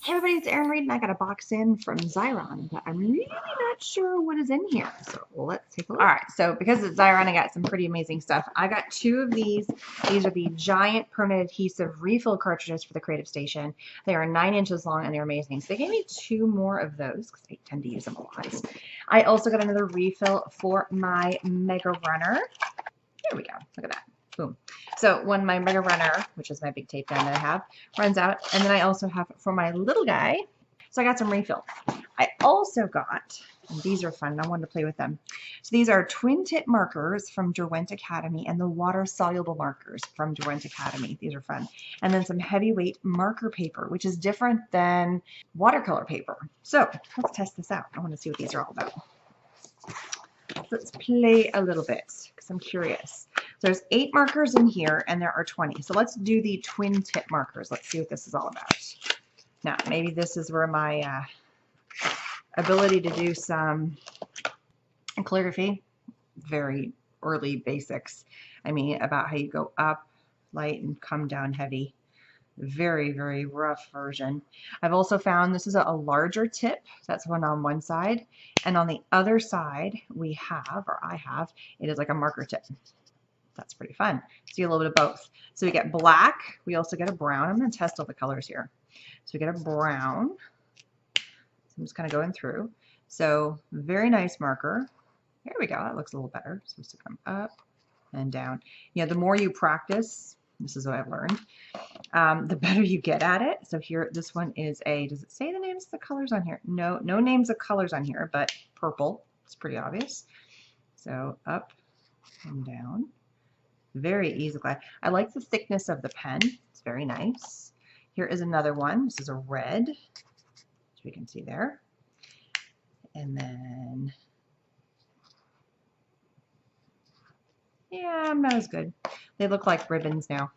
Hey everybody, it's Erin Reed and I got a box in from Xyron, but I'm really not sure what is in here. So let's take a look. All right, so because it's Xyron, I got some pretty amazing stuff. I got two of these. These are the giant permanent adhesive refill cartridges for the Creative Station. They are 9 inches long and they're amazing. So they gave me two more of those because I tend to use them a lot. I also got another refill for my Mega Runner. There we go. Look at that. Boom. So when my Mega Runner, which is my big tape gun that I have, runs out, and then I also have for my little guy, so I got some refills. I also got, and these are fun, I wanted to play with them. So these are twin tip markers from Derwent Academy and the water soluble markers from Derwent Academy. These are fun. And then some heavyweight marker paper, which is different than watercolor paper. So let's test this out. I want to see what these are all about. Let's play a little bit because I'm curious. There's 8 markers in here and there are 20. So let's do the twin tip markers. Let's see what this is all about. Now, maybe this is where my ability to do some calligraphy, very early basics. I mean, about how you go up light and come down heavy. Very, very rough version. I've also found this is a larger tip. That's one on one side. And on the other side, we have, or I have, it is like a marker tip. That's pretty fun. See a little bit of both. So we get black. We also get a brown. I'm going to test all the colors here. So we get a brown. So I'm just kind of going through. So very nice marker. There we go. That looks a little better. It's supposed to come up and down. You know, the more you practice, this is what I've learned, the better you get at it. So here, this one is a, does it say the names of the colors on here? No, no names of colors on here, but purple. It's pretty obvious. So up and down. Very easy. I like the thickness of the pen. It's very nice. Here is another one. This is a red, which we can see there. And then, yeah, I'm not as good. They look like ribbons now.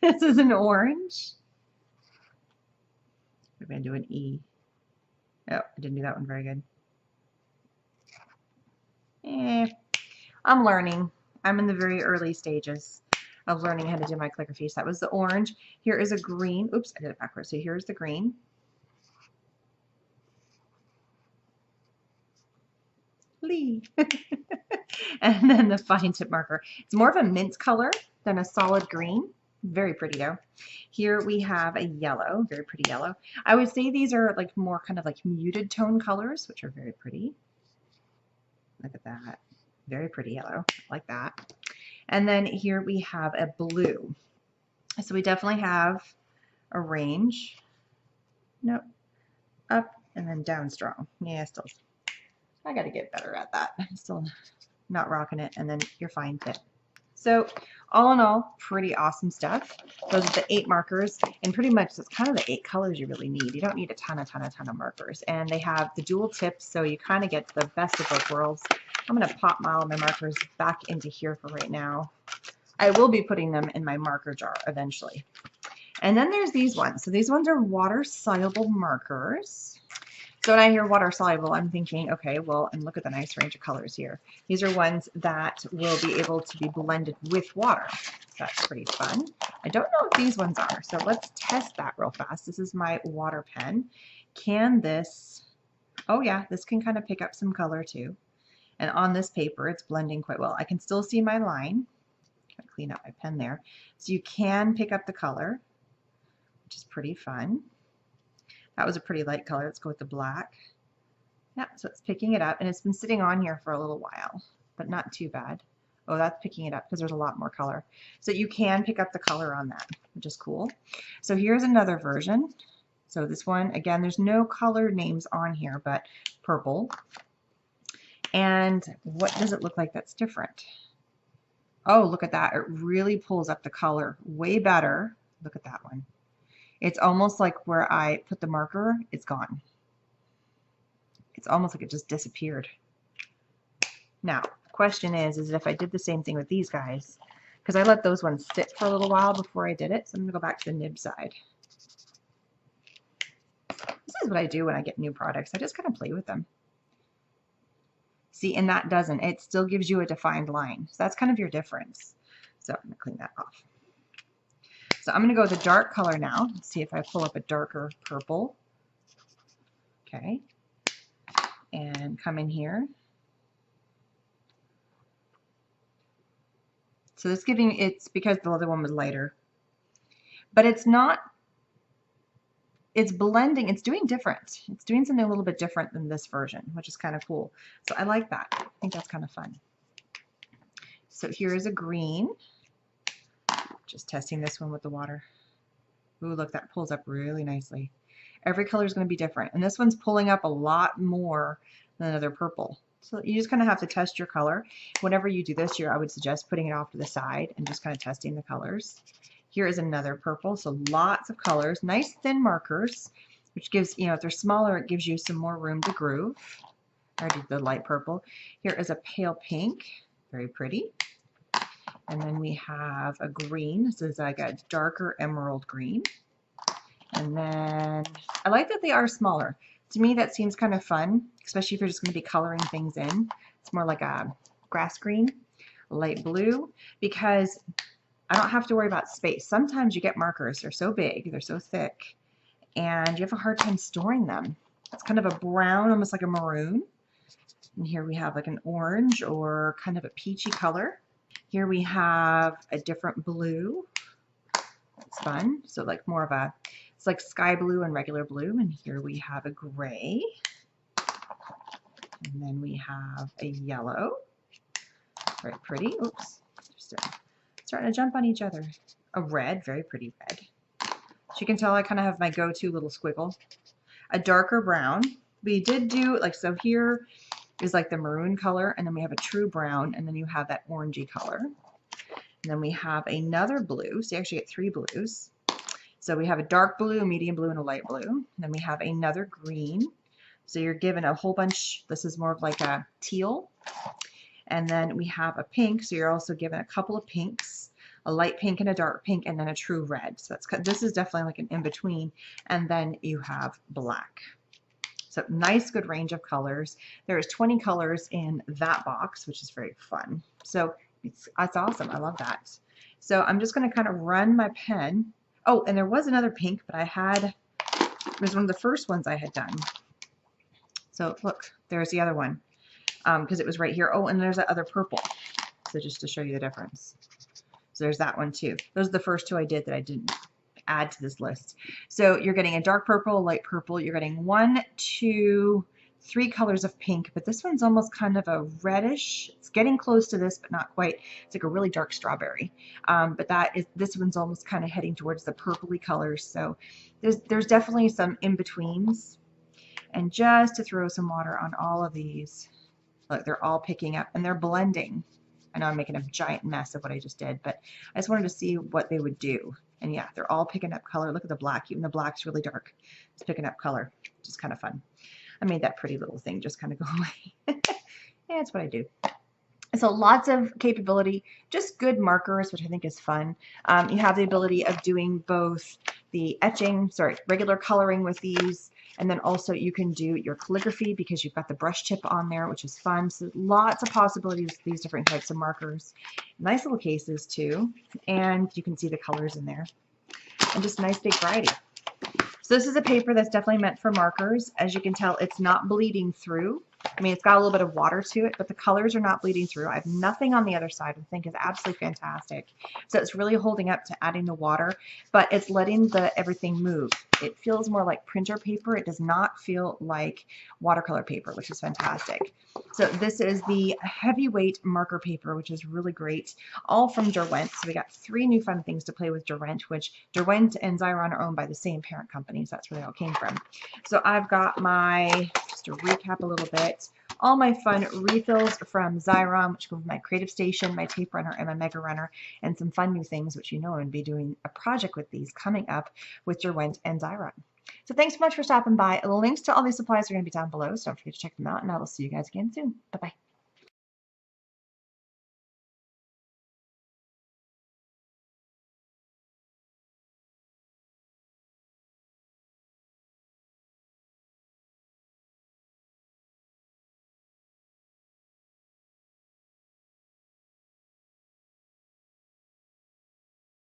This is an orange. We're going to do an E. Oh, I didn't do that one very good. I'm learning. I'm in the very early stages of learning how to do my calligraphy. So that was the orange. Here is a green. Oops, I did it backwards. So here's the green. Lee. And then the fine tip marker. It's more of a mint color than a solid green. Very pretty though. Here we have a yellow, very pretty yellow. I would say these are like more kind of like muted tone colors, which are very pretty. Look at that. Very pretty yellow, like that. And then here we have a blue. So we definitely have a range. Nope. Up and then down strong. Yeah, still. I got to get better at that. I'm still not rocking it. And then your fine tip. So all in all, pretty awesome stuff. Those are the 8 markers, and pretty much that's kind of the 8 colors you really need. You don't need a ton of markers. And they have the dual tips, so you kind of get the best of both worlds. I'm going to pop all my markers back into here for right now. I will be putting them in my marker jar eventually. And then there's these ones. So these ones are water soluble markers. So when I hear water soluble, I'm thinking, okay, well, and look at the nice range of colors here. These are ones that will be able to be blended with water. That's pretty fun. I don't know if these ones are, so let's test that real fast. This is my water pen. Can this, oh yeah, this can kind of pick up some color too. And on this paper, it's blending quite well. I can still see my line. Kind of clean up my pen there. So you can pick up the color, which is pretty fun. That was a pretty light color. Let's go with the black. Yeah, so it's picking it up, and it's been sitting on here for a little while, but not too bad. Oh, that's picking it up because there's a lot more color. So you can pick up the color on that, which is cool. So here's another version. So this one, again, there's no color names on here, but purple. And what does it look like that's different? Oh, look at that. It really pulls up the color way better. Look at that one. It's almost like where I put the marker, it's gone. It's almost like it just disappeared. Now, the question is if I did the same thing with these guys, because I let those ones sit for a little while before I did it, so I'm going to go back to the nib side. This is what I do when I get new products. I just kind of play with them. See, and that doesn't. It still gives you a defined line. So that's kind of your difference. So I'm going to clean that off. So I'm going to go with a dark color now. Let's see if I pull up a darker purple. Okay. And come in here. So this giving, it's because the other one was lighter. But it's not, it's blending, it's doing different. It's doing something a little bit different than this version, which is kind of cool. So I like that. I think that's kind of fun. So here is a green. Just testing this one with the water. Ooh, look, that pulls up really nicely. Every color is going to be different. And this one's pulling up a lot more than another purple. So you just kind of have to test your color. Whenever you do this, I would suggest putting it off to the side and just kind of testing the colors. Here is another purple, so lots of colors, nice thin markers, which gives, you know, if they're smaller, it gives you some more room to groove. I did the light purple. Here is a pale pink, very pretty. And then we have a green. This is like a darker emerald green. And then I like that they are smaller. To me, that seems kind of fun, especially if you're just going to be coloring things in. It's more like a grass green, light blue, because I don't have to worry about space. Sometimes you get markers, they're so big, they're so thick, and you have a hard time storing them. It's kind of a brown, almost like a maroon. And here we have like an orange or kind of a peachy color. Here we have a different blue. That's fun. So like more of a, it's like sky blue and regular blue. And here we have a gray. And then we have a yellow. Very pretty. Oops. Just starting to jump on each other. A red, very pretty red. So you can tell I kind of have my go-to little squiggle. A darker brown. We did do, like, so here is like the maroon color, and then we have a true brown, and then you have that orangey color. And then we have another blue, so you actually get three blues. So we have a dark blue, a medium blue, and a light blue. And then we have another green. So you're given a whole bunch, this is more of like a teal. And then we have a pink, so you're also given a couple of pinks, a light pink and a dark pink, and then a true red. So that's, this is definitely like an in-between. And then you have black. So nice, good range of colors. There's 20 colors in that box, which is very fun. So it's awesome. I love that. So I'm just going to kind of run my pen. Oh, and there was another pink, but I had, it was one of the first ones I had done. So look, there's the other one. Because it was right here. Oh, and there's that other purple. So just to show you the difference. So there's that one too. Those are the first two I did that I didn't add to this list. So you're getting a dark purple, light purple. You're getting 1, 2, 3 colors of pink, but this one's almost kind of a reddish. It's getting close to this, but not quite. It's like a really dark strawberry. But this one's almost kind of heading towards the purpley colors. So there's definitely some in-betweens. And just to throw some water on all of these. Look, they're all picking up and they're blending. I know I'm making a giant mess of what I just did, but I just wanted to see what they would do. And yeah, they're all picking up color. Look at the black. Even the black's really dark. It's picking up color, which is kind of fun. I made that pretty little thing just kind of go away. Yeah, that's what I do. So lots of capability, just good markers, which I think is fun. You have the ability of doing both the etching, regular coloring with these, and then also you can do your calligraphy because you've got the brush tip on there, which is fun. So lots of possibilities with these different types of markers. Nice little cases too, and you can see the colors in there. And just nice big variety. So this is a paper that's definitely meant for markers. As you can tell, it's not bleeding through. I mean, it's got a little bit of water to it, but the colors are not bleeding through. I have nothing on the other side, which I think is absolutely fantastic. So it's really holding up to adding the water, but it's letting everything move. It feels more like printer paper. It does not feel like watercolor paper, which is fantastic. So this is the heavyweight marker paper, which is really great, all from Derwent. So we got 3 new fun things to play with Derwent, which Derwent and Xyron are owned by the same parent company, so that's where they all came from. So I've got my, just to recap a little bit, all my fun refills from Xyron, which go with my Creative Station, my tape runner, and my Mega Runner, and some fun new things, which you know I'm going to be doing a project with these coming up with Derwent and Xyron. So thanks so much for stopping by. The links to all these supplies are going to be down below, so don't forget to check them out, and I will see you guys again soon. Bye-bye.